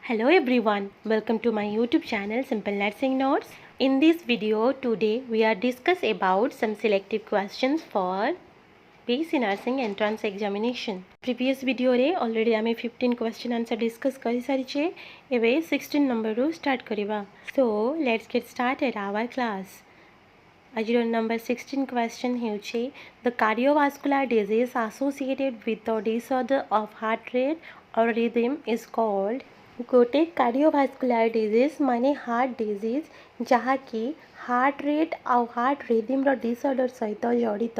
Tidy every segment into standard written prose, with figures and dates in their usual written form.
Hello everyone, welcome to my YouTube channel Simple Nursing Notes. In this video today we are discuss about some selective questions for BSc Nursing Entrance Examination. Previous video रे already आमे 15 question answer discuss करी सारी छे एवे 16 number रू start करिवा. So let's get started our class. आजिर number 16 question हेउछे the cardiovascular disease associated with the disorder of heart rate or rhythm is called गोटे cardiovascular disease माने heart disease जहाँकि heart rate आउ heart rhythm disorder सहित जड़ित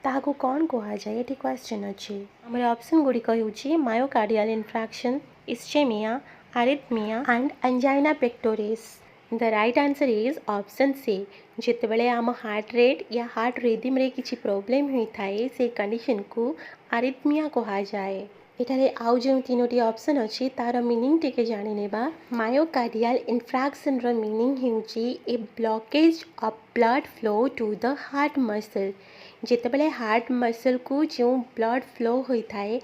ताहाको कौन कह जाए ये question अच्छे आम ऑप्शन गुड़िक होउछि myocardial infarction ischemia arrhythmia and angina pectoris the right answer is option C जितेबले आम हार्ट रेट या हार्ट रिदम रे किछि प्रॉब्लम होता है से कंडीशन को आरिथमिया कह जाए एठारे आउ जो तीनोटी ऑप्शन अच्छी तार मीनिंग टिके जानी नेबा मायोकार्डियल इन्फ्रैक्शन रो मीनिंग हेउची a blockage of blood flow to the heart muscle जेतेबेले हार्ट मसल को जो ब्लड फ्लो होता है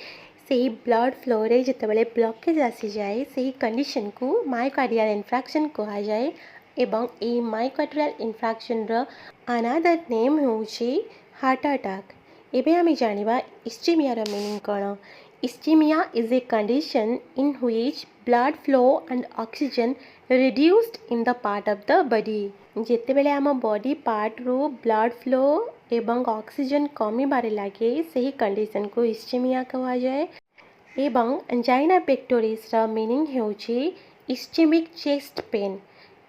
सही ब्लड फ्लो रे जेतेबेले ब्लॉकेज आसी जाए सही कंडीशन को मायोकार्डियल इन्फ्रैक्शन कहा जाए एवं ए मायोकार्डियल इन्फ्रैक्शन रो अनदर नेम हेउची हार्ट अटैक एबे आमे जानिबा इस्चेमिया रो मीनिंग कोन Ischemia is a condition in which blood flow and oxygen reduced in the part of the body. जेतेबेले आम बॉडी पार्ट रो ब्लड फ्लो एवं ऑक्सीजन कमी बारे लागे सही कंडीशन को इस्चेमिया कहा जाए एवं एंजाइना पेक्टोरिस रा मीनिंग हेउची ischemic chest pain.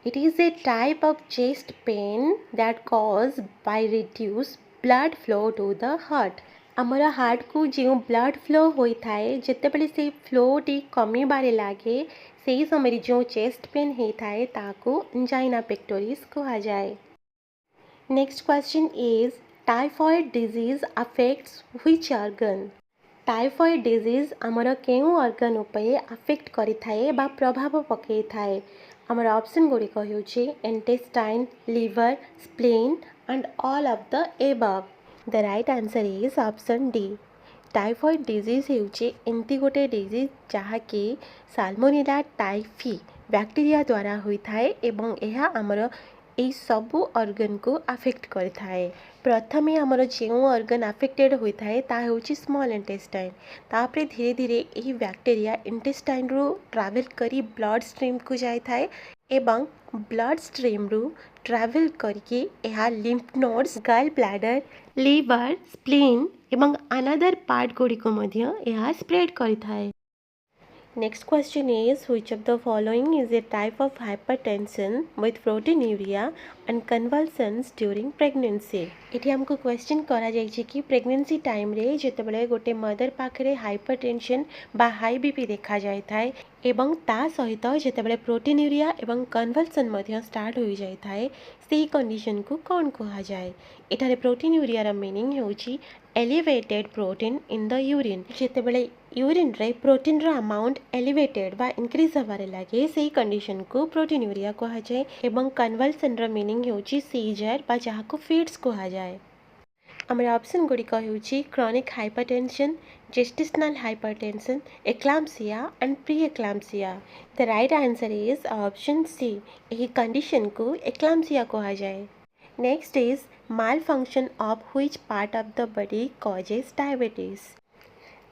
It is a type of chest pain that caused by reduced blood flow to the heart. आमर हार्ट को जो ब्लड फ्लो होता है जितेबले से फ्लो टी कमी बारे लागे से ही समय जो चेस्ट पेन होता है ताको एंजाइना पेक्टोरिस कहा जाए. Next question is typhoid disease affects which organ. Typhoid disease आमर केउ ऑर्गन उपरे अफेक्ट करि थाए बा प्रभाव पकई थाए. आमर ऑप्शन गुड़िक होउछि intestine liver spleen and all of the above. The right answer is option D. Typhoid disease हेउछि एंती गोटे डिजीज जहाँकि साल्मोनेला टाइफी बैक्टीरिया द्वारा होता है एवं यह आमर यही सबू ऑर्गन को अफेक्ट करता है. प्रथमे आमर जो ऑर्गन अफेक्टेड होता है ता हेउछि स्मॉल इंटेस्टाइन. तापरे धीरे धीरे यही बैक्टीरिया इंटेस्टाइन रू ट्रैवल करी ब्लड स्ट्रीम को जाता है एवं ब्लड स्ट्रीम रू ट्रैवल करके यह लिम्फ नोड्स गल ब्लैडर लिवर स्प्लीन एवं अनदर पार्ट गुड़िक यह स्प्रेड करता है. Next question is which of the following is a type of hypertension with proteinuria and convulsions during pregnancy. इठी हमको क्वेश्चन करा जाइछि कि प्रेगनेंसी टाइम रे जेतेबेले गोटे मदर पाखरे हाइपरटेंशन बा हाई बीपी देखा जाय थाए एवं ता सहित जेतेबेले प्रोटीन्यूरिया एवं कन्वल्सन मध्य स्टार्ट हो जाय थाए सेही कंडीशन को कौन कहा जाए. एठारे प्रोटीन्यूरिया रा मीनिंग हेउछि elevated protein in the urine. जेतेबेले यूरिन रे प्रोटीन रो अमाउंट एलिवेटेड बा इंक्रीज होबारे लागे सेही कंडीशन को प्रोटीन्यूरिया कहा जाए एवं कन्वल्सन रो मीनिंग हेउछि सीजर बा जाहाको फिट्स कहा जाए. आमर ऑप्शन गुड़िक हेउछि chronic hypertension gestational hypertension eclampsia and pre eclampsia. The right answer is option C. यही कंडीशन को एक्लाम्सिया कहा जाए. Next is malfunction of which part of the body causes diabetes.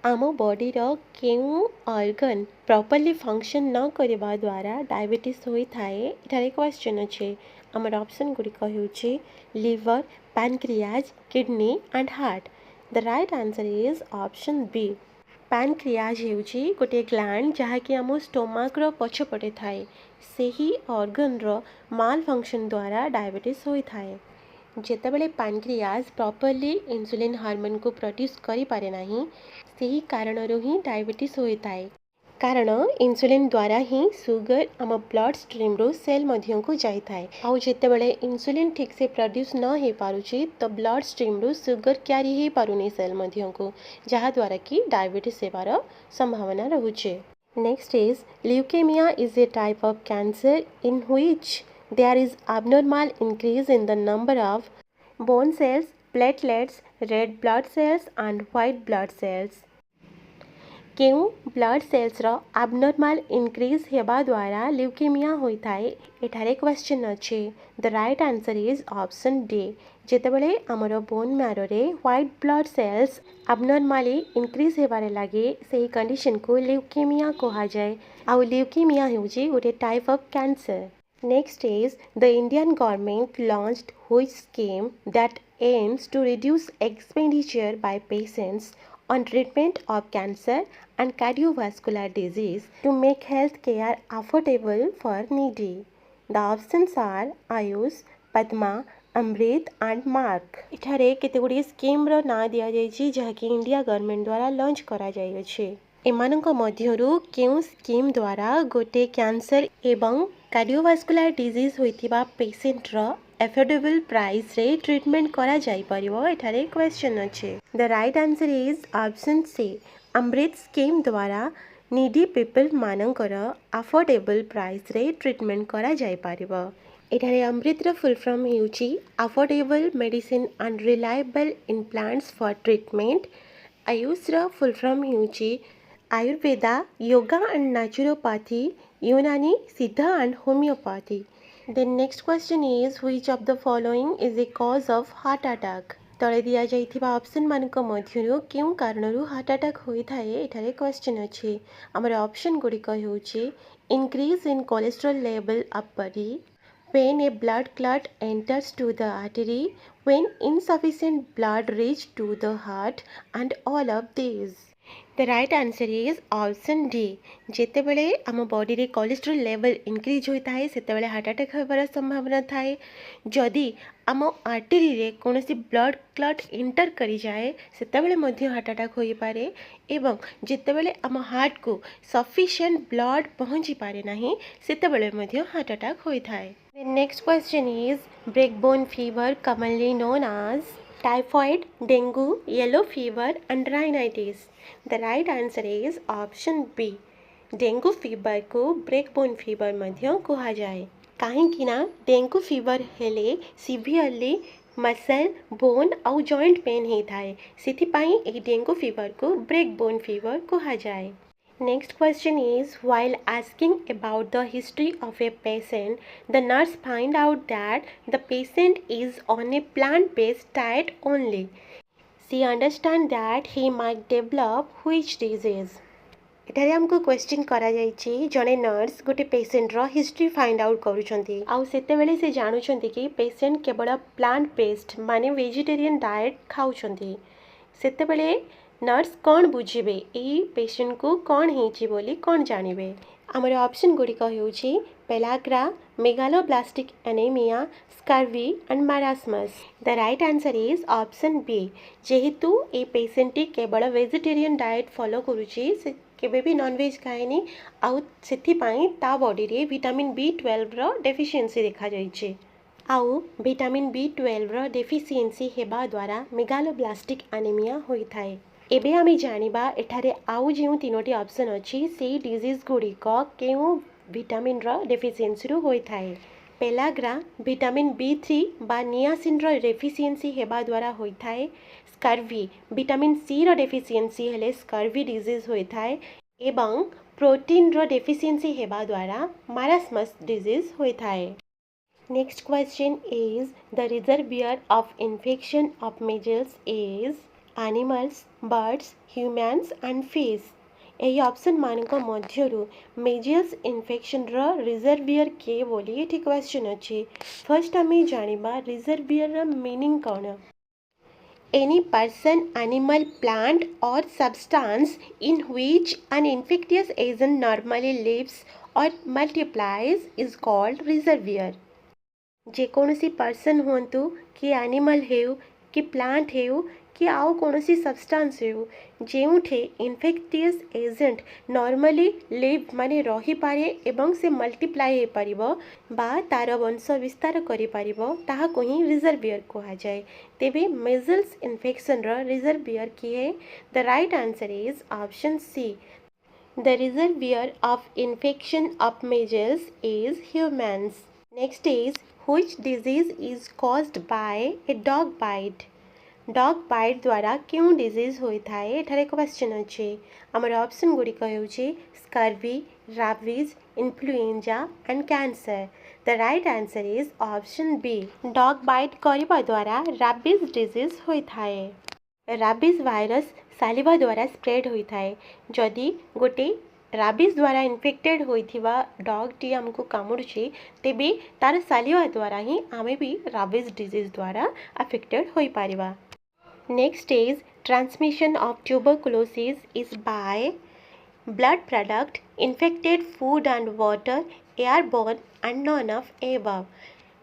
आम बॉडी रो केउ ऑर्गन प्रॉपर्ली फंक्शन न करबा द्वारा diabetes होता है. एठारे क्वेश्चन अच्छे आमर ऑप्शन गुड़िक हेउछि liver pancreas kidney and heart. The right answer is option B. Pancreas हेउछि गोटे ग्लैंड जहाँकि आम स्टोमक रो पछपटे थाए सेही ऑर्गन रो माल फंक्शन द्वारा डायबिटीज होता है. जेतेबेले पैनक्रियाज प्रॉपर्ली इंसुलिन हार्मोन को प्रोड्यूस करि पारे नाही सेही कारणरू ही डायबिटीज होता है. कारण इंसुलिन द्वारा ही सुगर आम ब्लड स्ट्रीम रो सेल मध्य को जाए आउ जेतेबेले इंसुलिन ठीक से प्रोड्यूस न हो पारुछि तो ब्लड स्ट्रीम रो सुगर क्यारी हो पारुनी सेल मध्य को जहाँ द्वारा कि डायबिटीज हेबार संभावना रहुछे. Next is leukemia is a type of cancer in which there is abnormal increase in the number of bone cells, platelets, red blood cells and white blood cells. केउ ब्लड सेल्स रो abnormal increase हेबा द्वारा leukemia होइथाए एठारे question अछि the right answer is option D जेतेबेले हमर bone marrow रे white blood cells abnormally increase हेबारे लागे सेही कंडीशन को ल्यूकेमिया कहा जाए आ ल्यूकेमिया हेउची गोटे type of cancer next is the Indian government launched which scheme that aims to reduce expenditure by patients on treatment of cancer and cardiovascular disease to make health care affordable for needy. The options are Ayush, Padma, Amrit and Mark. ଏଠାରେ କେତେଗୁଡ଼ିଏ ସ୍କିମ୍ର ନାଁ ଦିଆଯାଇଛି ଯାହାକି India government ଦ୍ୱାରା launch କରାଯାଇଅଛି ଏମାନଙ୍କ ମଧ୍ୟରୁ କେଉଁ ସ୍କିମ୍ ଦ୍ୱାରା ଗୋଟିଏ କ୍ୟାନ୍ସର ଏବଂ କାର୍ଡ଼ିଓଭାସ୍କୁଲାର ଡିଜିଜ୍ ହୋଇଥିବା ପେସେଣ୍ଟର एफोर्डेबल प्राइस रे ट्रीटमेंट करा जाई परिबो एठारे क्वेश्चन अछि the right answer is option C AMRIT scheme द्वारा नीडी पीपल मानकर अफोर्डेबल प्राइस रे ट्रीटमेंट करा जाई परिबो एठारे अमृत रो फुल फॉर्म हेउची affordable medicine and reliable implants for treatment AYUSH रो फुल फॉर्म हेउची Ayurveda yoga and naturopathy Unani Siddha and homeopathy The next question is which of the following is a cause of heart attack? तले दिया जाइथिबा ऑप्शन मानक मध्यरु केउ कारणरु हार्ट अटैक होइथाए एठारे question अछि हमर option गुडी हेउछि increase in cholesterol level of body when a blood clot enters to the artery when insufficient blood reach to the heart and all of these The right answer is option D. जेतेबेले आम body रे cholesterol level increase होता है सेतेबेले heart attack होबार संभावना थाए जदि आम artery रे कोनोसी ब्लड क्लॉट एंटर करी जाए सेतेबेले मध्य हार्ट अटैक होई पारे एवं जेतेबेले आम हार्ट को सफिशिएंट ब्लड पहुंची पारे नाही सेतेबेले मध्य हार्ट अटैक होई थाए The next question is breakbone fever commonly known as typhoid, dengue, yellow fever and rhinitis. The right answer is option B. Dengue fever को ब्रेकबोन फीवर मध्य कहा जाए कहीं ना डेंगू फीवर हेले सिवियरली मसल बोन आउ joint pain होता है सेथिपाई ए dengue fever को ब्रेकबोन फीवर कहा जाए Next question is while asking about the history of a patient, the nurse find out that the patient is on a plant-based diet only. She understand that he might develop which disease? एठारे हमको question करा जाइछि जने nurse गोटे patient रो history find out करूछंती आउ सेते बेले से जानुछंती कि पेशेंट केवल प्लांट बेस्ड माने वेजिटेरियन डाइट खाउछंती सेते बेले नर्स कौन बुझे पेशेंट को कौन होइछि बोली कौन जानवे आमर ऑप्शन गुड़िक होउछि pellagra megaloblastic anemia scurvy and marasmus the right answer is option B जेहेतु ए पेशेंट केवल वेजिटेरियन डाइट फॉलो करूछि से केबे भी नॉनवेज खाएनी आउ सेथिपाई ता बॉडी रे विटामिन B12 रो डेफिशिएंसी देखा जाइछि आउ विटामिन B12 रो डेफिशिएंसी हेबा द्वारा मेगालोब्लास्टिक एनीमिया होइथाए एबे आमे जानिबा एठारे आउ जेउ तीनोटी ऑप्शन अछि से डिजीज गुड़िक केउ विटामिन रो डेफिशिएंसी रु होइथाए पेलाग्रा विटामिन B3 बा नियासिन रो डेफिशिएंसी हेबा द्वारा होइथाए स्कर्वी विटामिन C रो डेफिशिएंसी हेले स्कर्वी डिजीज होइथाए एवं प्रोटीन रो डेफिशिएंसी हेबा द्वारा मारास्मस डिजीज होइथाए next question is the reservoir of infection of measles is animals, birds, humans and fish. यही ऑप्शन मानक मध्यरु मेजल्स इन्फेक्शन रो रिजर्वियर के बोली एठी क्वेश्चन अछि फर्स्ट हमें जानिबा रिजर्वियर रो मीनिंग कोन any person animal plant or substance in which an infectious agent normally lives or multiplies is called reservoir जे कौनसी पर्सन हुंतु कि एनिमल हेउ कि प्लांट हेउ कि आउ कौनसी सब्सटेंस हेउ जेउठे इन्फेक्टियस एजेंट नॉर्मली लिव माने रही पारे एवं से मल्टीप्लाई हे परिबो बा तार वंश विस्तार करि परिबो ताहा को ही रिजर्वियर कहा जाए तेबे मेजल्स इन्फेक्शन रो रिजर्वियर की है the right answer is option see the reservoir of infection of measles is humans next is which disease is caused by a dog bite dog bite द्वारा क्यों डिजीज होता है एठार एक क्वेश्चन अच्छे आमर ऑप्शन गुड़िक होउछि scurvy rabies influenza and cancer the right answer is option B dog bite करने द्वारा राबिज डिजीज होता है राबिज वायरस सालिवा द्वारा स्प्रेड होता है जदि गोटे राबिज द्वारा इन्फेक्टेड होइथिबा डॉग टी हमको कामुड़ुछि तेबे तार सालिवा द्वारा ही आमे भी राबिज डिजीज द्वारा अफेक्टेड होई Paribas Next is transmission of tuberculosis is by blood product, infected food and water, airborne and none of above.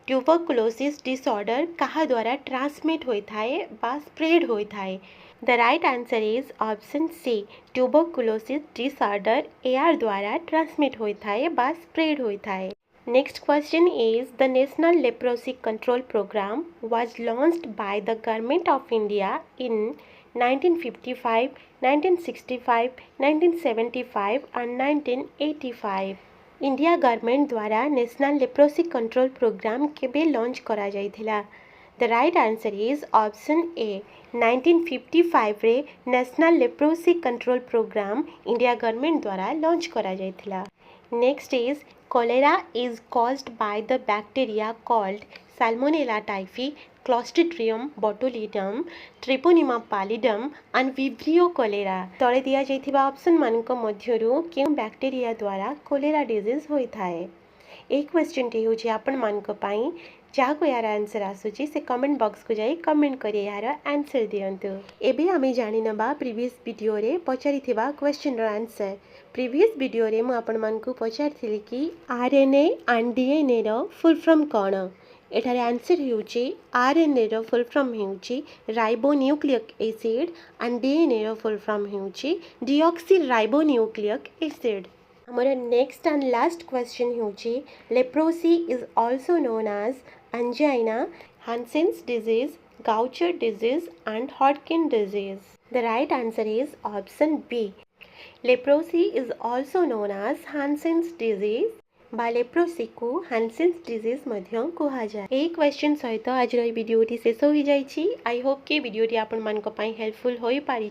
Tuberculosis disorder कहा द्वारा ट्रांसमिट होता है बा स्प्रेड होता है the right answer is option C tuberculosis disorder air द्वारा transmit होता है बा स्प्रेड होता है Next question is the National Leprosy Control Program was launched by the Government of India in 1955, 1965, 1975 and 1985. India government द्वारा national leprosy control program केबे launch करा जाइथिला the right answer is option A 1955 रे national leprosy control program India government द्वारा launch करा जाइथिला next is cholera is caused by the bacteria called Salmonella typhi, Clostridium botulinum, Treponema pallidum and Vibrio cholera. तले दिया जाइथिबा option मानक मध्यरु केउ bacteria द्वारा cholera disease होता है एक क्वेश्चन टे होछि आपण मानक पई जहाँ को यार आंसर आसुची से कमेंट बॉक्स को जाई कमेंट करी यार आंसर दियंतु एबे आमे जानि नबा प्रीवियस वीडियो रे पचारि थिबा क्वेश्चन रो आंसर प्रीवियस वीडियो रे मु आपण मानकु पचारथिली कि आरएनए एंड डीएनए रो फुल फॉर्म कोन एठारे आंसर हेउची आरएनए रो फुल फॉर्म हेउची राइबोन्यूक्लिक एसिड एंड डीएनए रो फुल फॉर्म हेउची डीऑक्सी राइबोन्यूक्लिक एसिड हमारा नेक्स्ट एंड लास्ट क्वेश्चन हेउची leprosy is also known as angina, Hansen's disease, Gaucher disease and Hodgkin disease. The right answer is option B. Leprosy is also known as Hansen's disease. बा leprosy को हानसेन्स disease मध्य कहा जाए यही question सहित आज भिडियोटी शेष हो जाइए आई होप कि भिडियोटी आपण मानक पई हेल्पफुल हो पारी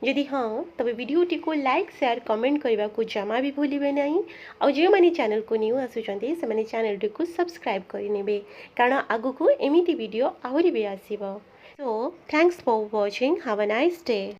जदि हाँ तबे भिडियोटी को लाइक शेयर कमेंट करने को जमा भी भूलिबे नहीं और जो मैंने चैनल को न्यू आसुचंती से मैंने चैनल को सब्सक्राइब करने कारण आगु को एमिटी वीडियो आहरी भी आसीबो so thanks for watching have a nice day.